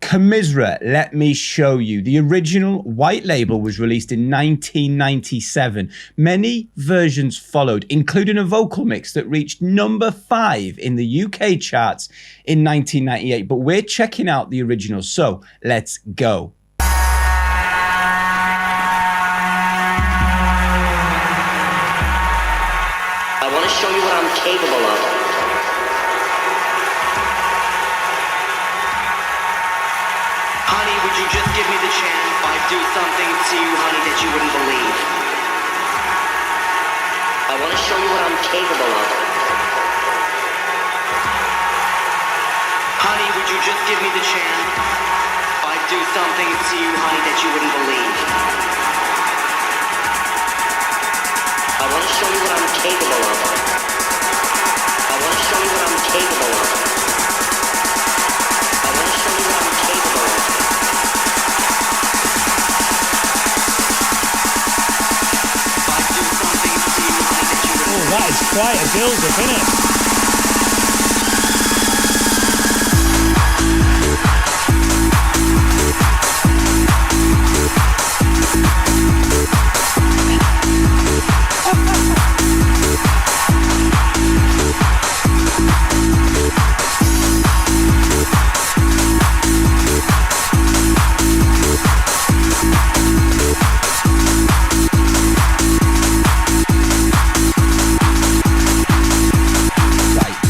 Camisra, let me show you. The original white label was released in 1997. Many versions followed, including a vocal mix that reached number 5 in the UK charts in 1998. But we're checking out the original, so let's go. I want to show you what I'm capable of. Honey, would you just give me the chance? I'd do something to you, honey, that you wouldn't believe. I want to show you what I'm capable of. Honey, would you just give me the chance? I'd do something to you, honey, that you wouldn't believe. I want to show you what I'm capable of. I want to show you what I'm capable of. I want to show you what I'm capable of. I'd do something to you, honey, that you wouldn't believe. That is quite a build-up, isn't it?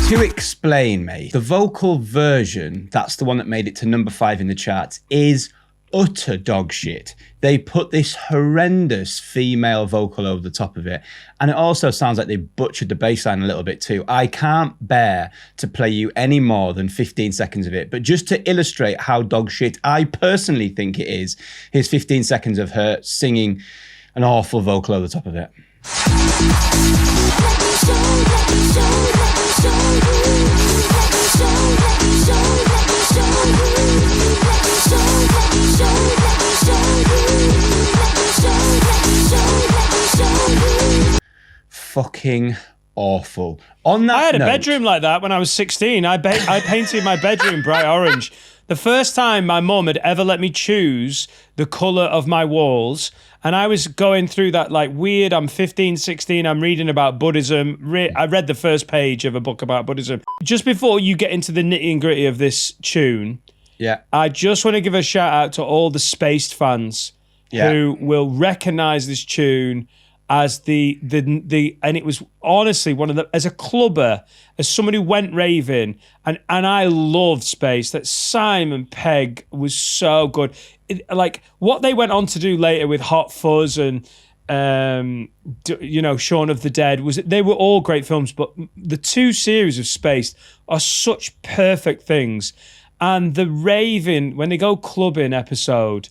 To explain, mate, the vocal version, that's the one that made it to number 5 in the charts, is utter dog shit. They put this horrendous female vocal over the top of it, and it also sounds like they butchered the bass line a little bit too. I can't bear to play you any more than 15 seconds of it, but just to illustrate how dog shit I personally think it is, here's 15 seconds of her singing an awful vocal over the top of it. Fucking awful. On that I had a note, bedroom like that when I was 16. I painted my bedroom bright orange. The first time my mum had ever let me choose the colour of my walls, and I was going through that like weird, I'm 15, 16, I'm reading about Buddhism. I read the first page of a book about Buddhism. Just before you get into the nitty and gritty of this tune, yeah, I just want to give a shout out to all the Spaced fans who will recognise this tune as the and it was honestly one of the, as a clubber, as someone who went raving, and I loved Space, that Simon Pegg was so good. Like what they went on to do later with Hot Fuzz and Shaun of the Dead, they were all great films, but the 2 series of Spaced are such perfect things. And the raving when they go clubbing episode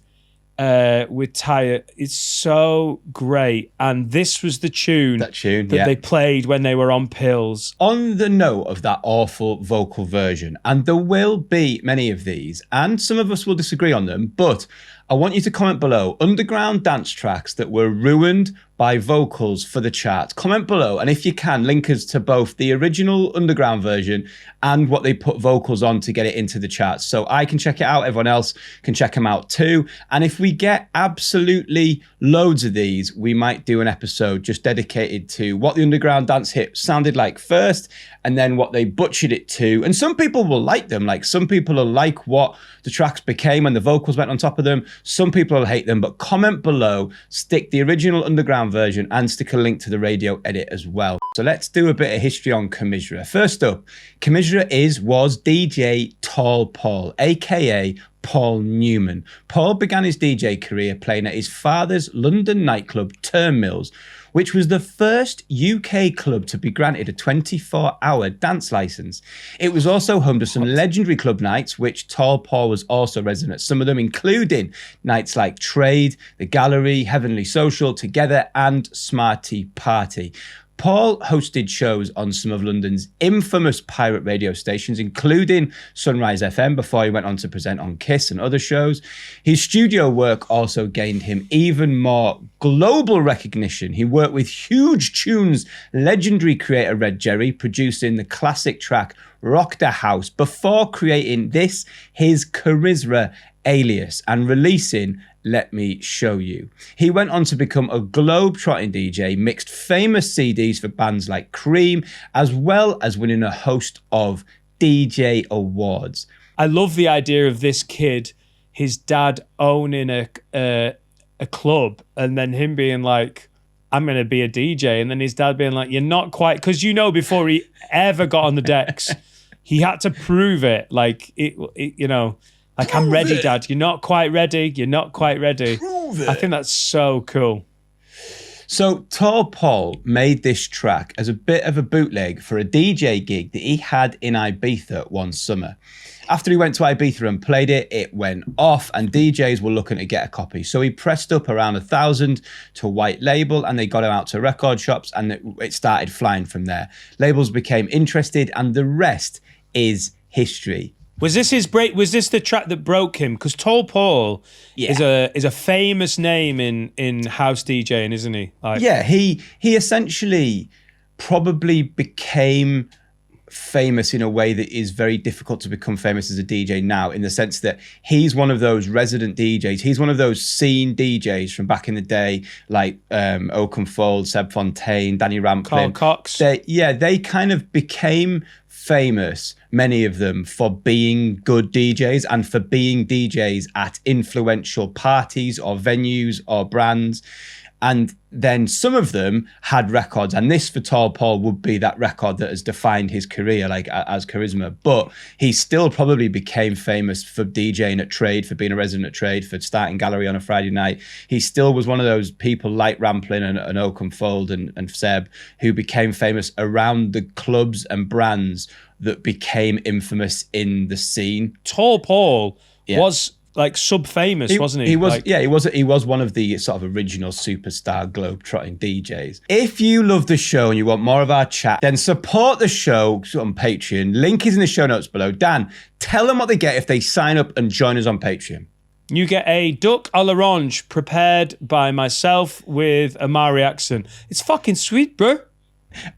with Tyre, it's so great. And this was the tune that they played when they were on pills. On the note of that awful vocal version, and there will be many of these, and some of us will disagree on them, but I want you to comment below underground dance tracks that were ruined by vocals for the chart. Comment below, and if you can, link us to both the original underground version and what they put vocals on to get it into the charts, so I can check it out, everyone else can check them out too. And if we get absolutely loads of these, we might do an episode just dedicated to what the underground dance hit sounded like first, and then what they butchered it to. And some people will like them, like some people will like what the tracks became when the vocals went on top of them. Some people will hate them, but comment below, stick the original underground version and stick a link to the radio edit as well. So let's do a bit of history on Camisra. First up, Camisra was DJ Tall Paul, aka Paul Newman. Paul began his DJ career playing at his father's London nightclub Turnmills, which was the first UK club to be granted a 24-hour dance license. It was also home to some legendary club nights, which Tall Paul was also resident at, some of them including nights like Trade, The Gallery, Heavenly Social, Together, and Smarty Party. Paul hosted shows on some of London's infamous pirate radio stations, including Sunrise FM, before he went on to present on Kiss and other shows. His studio work also gained him even more global recognition. He worked with huge tunes legendary creator Red Jerry, producing the classic track rocked a house before creating this, his Camisra alias, and releasing Let Me Show You. He went on to become a globe-trotting DJ, mixed famous CDs for bands like Cream, as well as winning a host of DJ awards. I love the idea of this kid, his dad owning a club, and then him being like, I'm going to be a DJ. And then his dad being like, you're not quite, because before he ever got on the decks, he had to prove it. Like, like, I'm ready, Dad. You're not quite ready. You're not quite ready. Prove it. I think that's so cool. So Tall Paul made this track as a bit of a bootleg for a DJ gig that he had in Ibiza one summer. After he went to Ibiza and played it, it went off and DJs were looking to get a copy. So he pressed up around 1,000 to a white label and they got it out to record shops and it started flying from there. Labels became interested and the rest is history. Was this his break? Was this the track that broke him? Because Tall Paul is a famous name in house DJing, isn't he? Like, yeah, he essentially probably became famous in a way that is very difficult to become famous as a DJ now, in the sense that he's one of those resident DJs. He's one of those scene DJs from back in the day, like Oakenfold, Seb Fontaine, Danny Ramplin. Carl Cox. They kind of became famous, many of them, for being good DJs and for being DJs at influential parties or venues or brands. And then some of them had records, and this for Tall Paul would be that record that has defined his career, like as Charisma. But he still probably became famous for DJing at Trade, for being a resident at Trade, for starting Gallery on a Friday night. He still was one of those people like Ramplin and Oakenfold and Seb who became famous around the clubs and brands that became infamous in the scene. Tall Paul was like sub-famous, wasn't he? He was, like, he was one of the sort of original superstar globe-trotting DJs. If you love the show and you want more of our chat, then support the show on Patreon. Link is in the show notes below. Dan, tell them what they get if they sign up and join us on Patreon. You get a duck à l'orange prepared by myself with a Maori accent. It's fucking sweet, bro.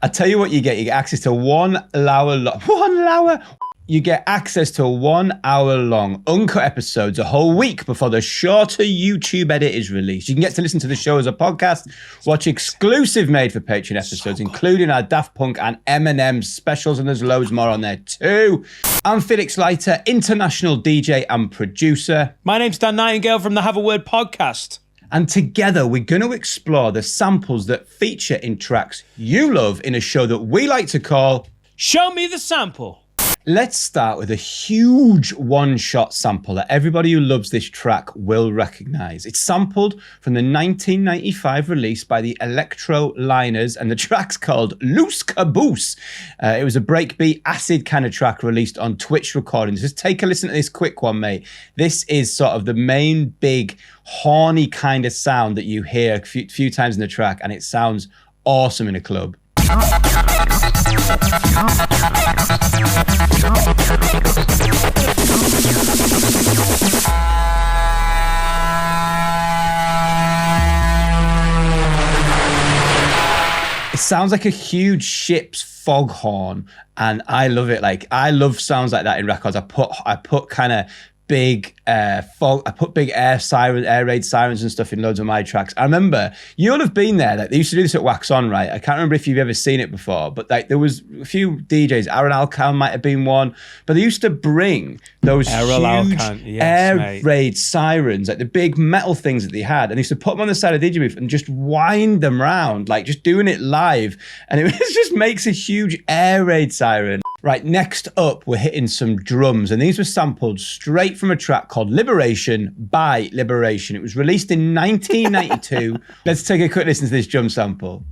I tell you what you get access to 1 hour. You get access to 1 hour long uncut episodes a whole week before the shorter YouTube edit is released. You can get to listen to the show as a podcast, watch exclusive made for Patreon episodes, including our Daft Punk and Eminem specials, and there's loads more on there too. I'm Felix Leiter, international DJ and producer. My name's Dan Nightingale from the Have a Word podcast. And together we're going to explore the samples that feature in tracks you love in a show that we like to call Show Me the Sample. Let's start with a huge one-shot sample that everybody who loves this track will recognize. It's sampled from the 1995 release by the Electro Liners, and the track's called Loose Caboose. It was a breakbeat, acid kind of track released on Twitch recordings. Just take a listen to this quick one, mate. This is sort of the main big, horny kind of sound that you hear a few times in the track, and it sounds awesome in a club. It sounds like a huge ship's foghorn, and I love it. Like, I love sounds like that in records. I put kind of big fog. I put big air raid sirens and stuff in loads of my tracks. I remember you'll have been there. Like, they used to do this at Wax On, right? I can't remember if you've ever seen it before, but like there was a few DJs. Aaron Alcan might have been one, but they used to bring those huge raid sirens, like the big metal things that they had, and they used to put them on the side of the DJ booth and just wind them round, like just doing it live, and it just makes a huge air raid siren. Right, next up, we're hitting some drums, and these were sampled straight from a track called Liberation by Liberation. It was released in 1992. Let's take a quick listen to this drum sample.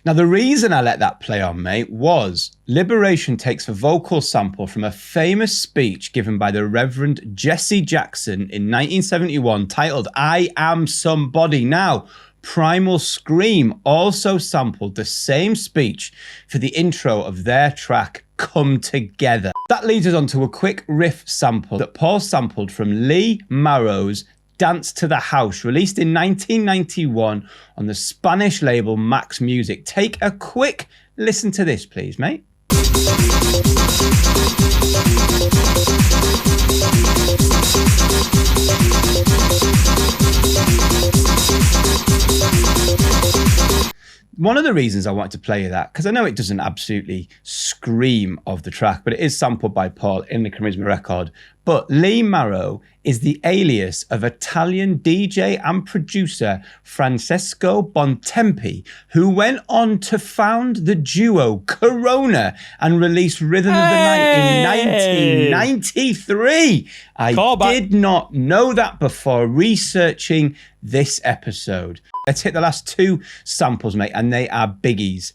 Now, the reason I let that play on, mate, was Liberation takes a vocal sample from a famous speech given by the Reverend Jesse Jackson in 1971 titled I Am Somebody. Now, Primal Scream also sampled the same speech for the intro of their track Come Together. That leads us on to a quick riff sample that Paul sampled from Lee Marrow's Dance to the House, released in 1991 on the Spanish label Max Music. Take a quick listen to this, please, mate. One of the reasons I wanted to play you that, because I know it doesn't absolutely scream of the track, but it is sampled by Paul in the Camisra record. But Lee Marrow is the alias of Italian DJ and producer Francesco Bontempi, who went on to found the duo Corona and release Rhythm of the Night in 1993. I did not know that before researching this episode. Let's hit the last two samples, mate, and they are biggies.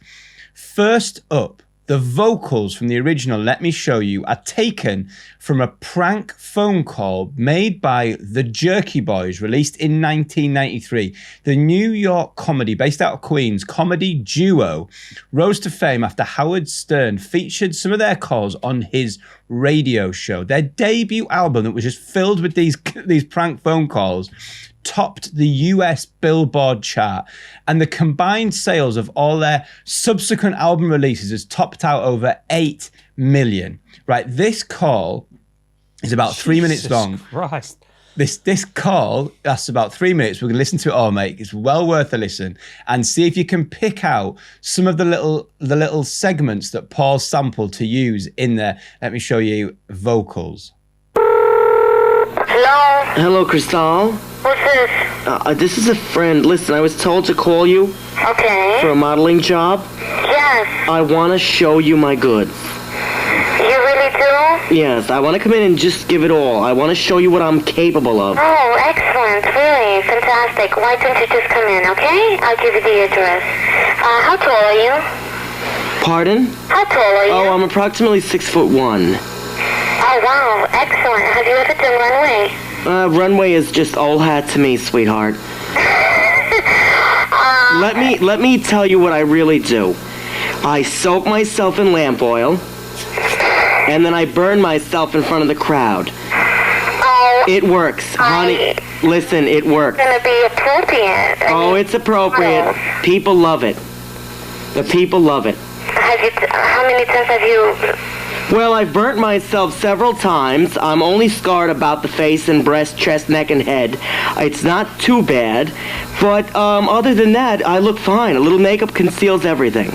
First up, the vocals from the original Let Me Show You are taken from a prank phone call made by the Jerky Boys, released in 1993. The New York comedy, based out of Queens, comedy duo rose to fame after Howard Stern featured some of their calls on his radio show. Their debut album that was just filled with these prank phone calls topped the US Billboard chart, and the combined sales of all their subsequent album releases has topped out over 8 million. Right, this call is about 3 minutes long. Christ. This call lasts about 3 minutes. We're going to listen to it all, mate. It's well worth a listen, and see if you can pick out some of the little segments that Paul sampled to use in there. Let me show you vocals. Hello? Hello, Crystal. Who's this? This is a friend. Listen, I was told to call you Okay. for a modeling job. Yes. I want to show you my goods. You really do? Yes, I want to come in and just give it all. I want to show you what I'm capable of. Oh, excellent. Really fantastic. Why don't you just come in, okay? I'll give you the address. How tall are you? Pardon? How tall are you? Oh, I'm approximately 6'1". Oh, wow. Excellent. Have you ever done runway? Runway is just old hat to me, sweetheart. Let me tell you what I really do. I soak myself in lamp oil, and then I burn myself in front of the crowd. Oh, It works, honey. Listen, it works. it's gonna be appropriate. Oh, it's appropriate. People love it. The people love it. How many times have you... Well, I've burnt myself several times. I'm only scarred about the face and breast, chest, neck, and head. It's not too bad. But other than that, I look fine. A little makeup conceals everything.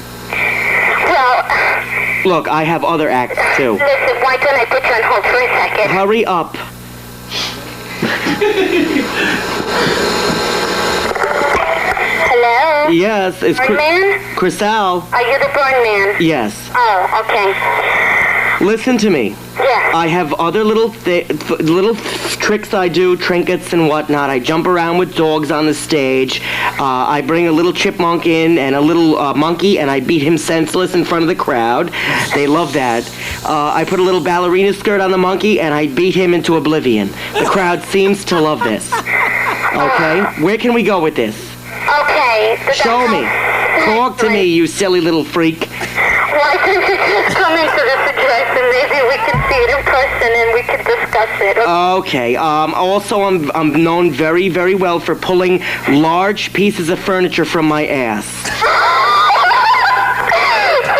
Well, Look, I have other acts, too. listen, why don't I put you on hold for a second? Hurry up. Hello? Yes, it's Burn man? Crystal. Are you the burn man? Yes. Oh, okay. Listen to me. Yeah. I have other little tricks I do, trinkets and whatnot. I jump around with dogs on the stage. I bring a little chipmunk in and a little monkey, and I beat him senseless in front of the crowd. They love that. I put a little ballerina skirt on the monkey, and I beat him into oblivion. The crowd seems to love this. Okay? Where can we go with this? Okay. Show me. Talk to me, you silly little freak. Why don't you just come into this address and maybe we can see it in person and we can discuss it. Okay. Also, I'm known very, very well for pulling large pieces of furniture from my ass.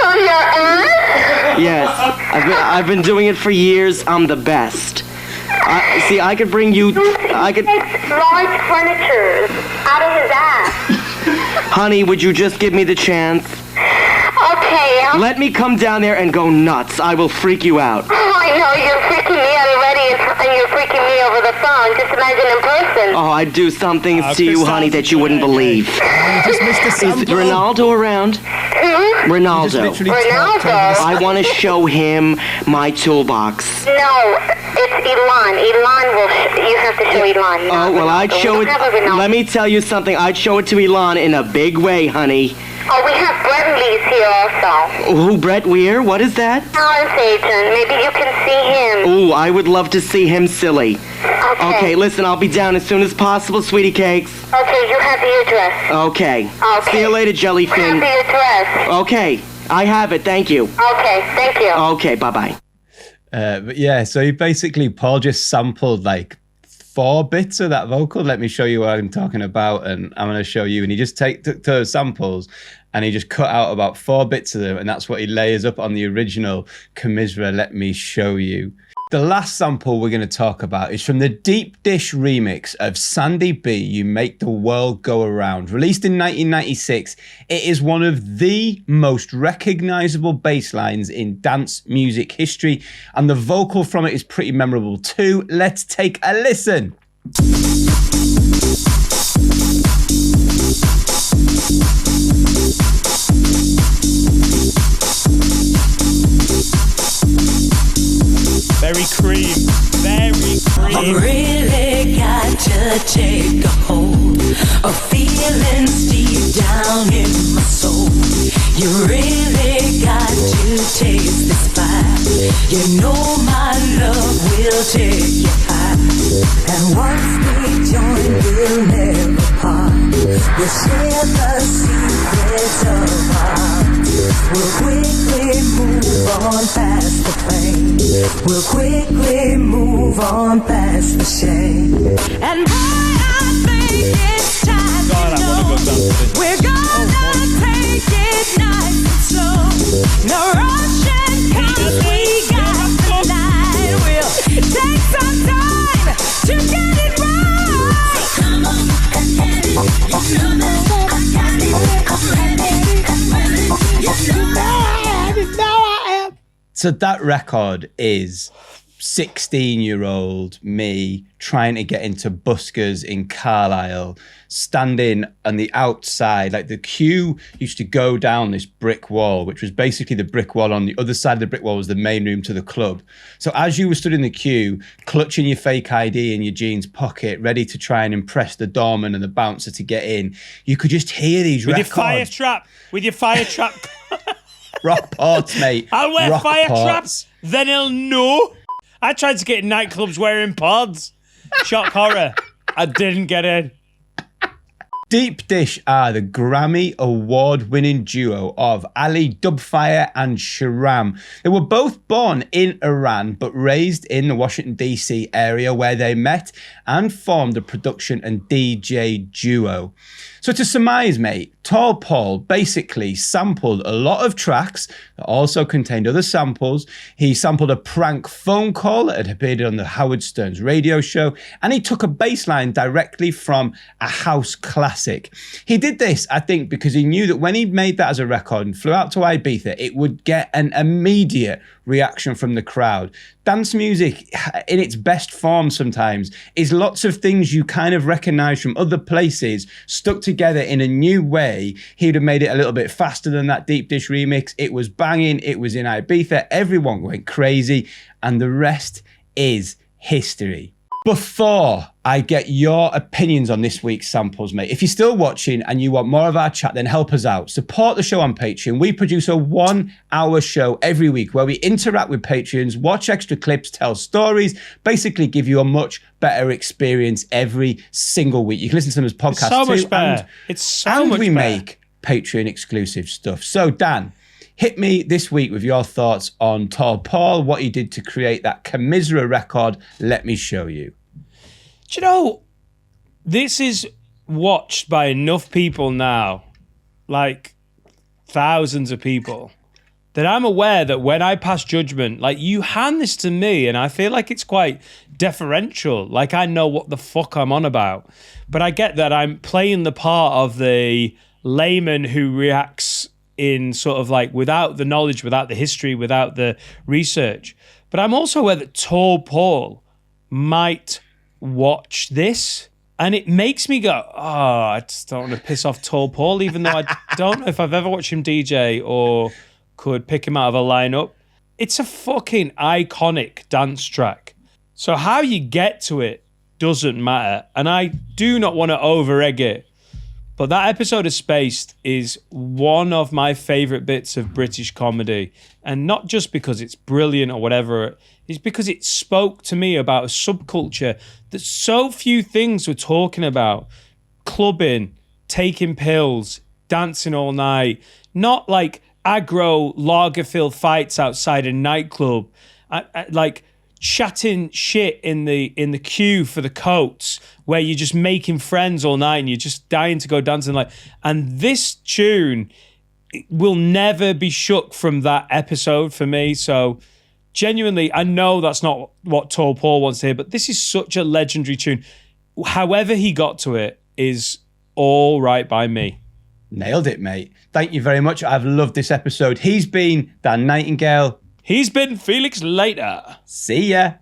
From your ass? Yes. I've been doing it for years. I'm the best. See, I could bring you. I could. Takes large furniture out of his ass. Honey, would you just give me the chance? Okay. Let me come down there and go nuts. I will freak you out. Oh, I know. You're freaking me out already and you're freaking me over the phone. Just imagine in person. Oh, I'd do some things to you, honey, that you wouldn't believe. You just missed a Is sample. Ronaldo around? Hmm? You just Ronaldo. literally talked over Ronaldo? the- I want to show him my toolbox. No, it's Elon. Elon will... You have to show Elon. Oh, well, I'd Ronaldo. show We it. don't have a Ronaldo. Let me tell you something. I'd show it to Elon in a big way, honey. Oh, we have Brett Lee's here also. Who, Brett Weir? What is that? Talent agent. Maybe you can see him. Ooh, I would love to see him, silly. Okay, listen, I'll be down as soon as possible, sweetie cakes. Okay, you have the address. Okay. Okay. See you later, You Jellyfin. have the address. Okay, I have it, thank you. Okay, thank you. Okay, bye-bye. But yeah, so he basically, Paul just sampled like 4 bits of that vocal. Let me show you what I'm talking about, and I'm going to show you. And he just took those samples and he just cut out about 4 bits of them, and that's what he layers up on the original Camisra, Let Me Show You. The last sample we're going to talk about is from the Deep Dish remix of Sandy B, You Make the World Go Around. Released in 1996, it is one of the most recognizable bass lines in dance music history, and the vocal from it is pretty memorable too. Let's take a listen. Very cream. Very cream. I really got to take a hold of feelings deep down in my soul. You really got to taste this fire. You know my love will take you high. And once we join, we'll never part. We'll share the secrets of our hearts. We'll quickly move on past the pain. We'll quickly move on past the shame. And boy, I think it's time God, to I wanna go know dancing. we're gonna take it nice and slow. No rushing, 'cause we got the night. We'll take some time to get it right. So come on and get it. You know that I got it. I'm ready. I'm ready. You know that. So that record is 16-year-old me trying to get into buskers in Carlisle, standing on the outside. Like the queue used to go down this brick wall, which was basically the brick wall. On the other side of the brick wall was the main room to the club. So as you were stood in the queue, clutching your fake ID in your jeans pocket, ready to try and impress the doorman and the bouncer to get in, you could just hear these With records. your fire trap. Rock ports, mate. I'll wear Rock fire ports. traps, then he'll know. I tried to get in nightclubs wearing pods. Shock horror. I didn't get in. Deep Dish are the Grammy award-winning duo of Ali Dubfire and Sharam. They were both born in Iran but raised in the Washington DC area, where they met and formed a production and DJ duo. So to surmise, mate, Tall Paul basically sampled a lot of tracks that also contained other samples. He sampled a prank phone call that had appeared on the Howard Stern's radio show, and he took a bass line directly from a house classic. He did this, I think, because he knew that when he made that as a record and flew out to Ibiza, it would get an immediate reaction from the crowd. Dance music, in its best form sometimes, is lots of things you kind of recognize from other places, stuck together in a new way. He'd have made it a little bit faster than that Deep Dish remix. It was banging, it was in Ibiza, everyone went crazy, and the rest is history. Before I get your opinions on this week's samples, mate, if you're still watching and you want more of our chat, then help us out. Support the show on Patreon. We produce a 1-hour show every week where we interact with Patreons, watch extra clips, tell stories, basically give you a much better experience every single week. You can listen to them as podcasts So much too. better. And, It's so and much we better. make Patreon exclusive stuff. So, Dan, hit me this week with your thoughts on Tall Paul, what he did to create that Camisra record, Let Me Show You. Do you know, this is watched by enough people now, like thousands of people, that I'm aware that when I pass judgment, like you hand this to me and I feel like it's quite deferential. Like I know what the fuck I'm on about. But I get that I'm playing the part of the layman who reacts in sort of like without the knowledge, without the history, without the research. But I'm also aware that Tall Paul might watch this and it makes me go, oh, I just don't want to piss off Tall Paul, even though I don't know if I've ever watched him DJ or could pick him out of a lineup. It's a fucking iconic dance track. So how you get to it doesn't matter. And I do not want to over-egg it, But that episode of Spaced is one of my favourite bits of British comedy. And not just because it's brilliant or whatever, it's because it spoke to me about a subculture that so few things were talking about. Clubbing, taking pills, dancing all night. Not like aggro Lagerfeld fights outside a nightclub. Like chatting shit in the queue for the coats, where you're just making friends all night and you're just dying to go dancing. And this tune will never be shook from that episode for me. So genuinely, I know that's not what Tall Paul wants to hear, but this is such a legendary tune. However he got to it is all right by me. Nailed it, mate. Thank you very much. I've loved this episode. He's been Dan Nightingale. He's been Felix Later. See ya.